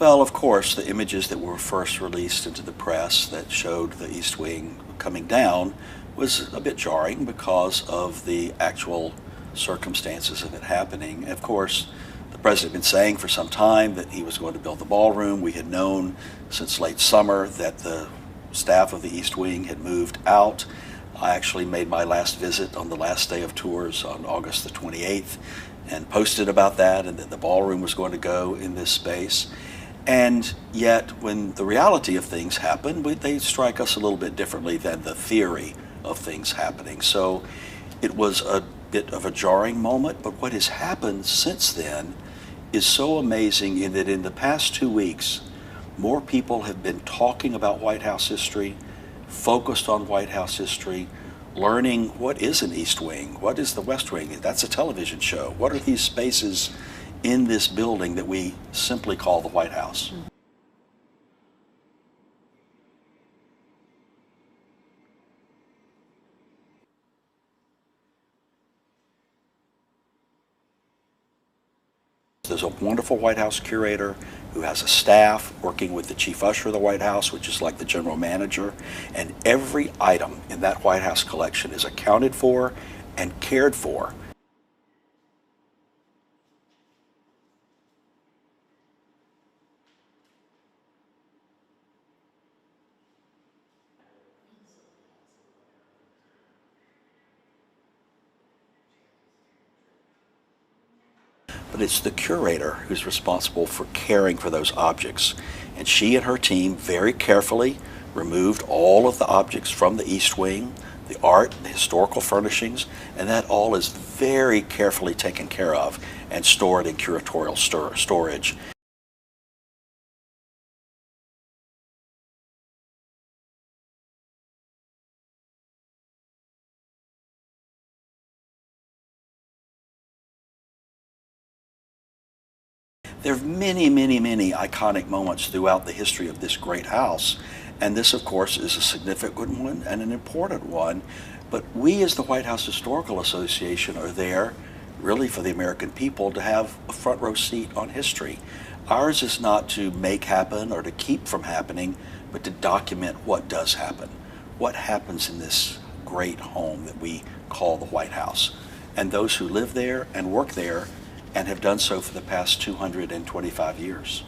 Well, of course, the images that were first released into the press that showed the East Wing coming down was a bit jarring because of the actual circumstances of it happening. Of course, the president had been saying for some time that he was going to build the ballroom. We had known since late summer that the staff of the East Wing had moved out. I actually made my last visit on the last day of tours on August the 28th and posted about that and that the ballroom was going to go in this space. And yet, when the reality of things happen, they strike us a little bit differently than the theory of things happening. So it was a bit of a jarring moment, but what has happened since then is so amazing in that in the past 2 weeks, more people have been talking about White House history, focused on White House history, learning what is an East Wing, what is the West Wing, that's a television show, what are these spaces in this building that we simply call the White House. There's a wonderful White House curator who has a staff working with the chief usher of the White House, which is like the general manager, and every item in that White House collection is accounted for and cared for. But it's the curator who's responsible for caring for those objects. And she and her team very carefully removed all of the objects from the East Wing, the art, the historical furnishings, and that all is very carefully taken care of and stored in curatorial storage. There are many, many, many iconic moments throughout the history of this great house, and this, of course, is a significant one and an important one. But we, as the White House Historical Association, are there really for the American people to have a front row seat on history. Ours is not to make happen or to keep from happening, but to document what does happen. What happens in this great home that we call the White House. And those who live there and work there and have done so for the past 225 years.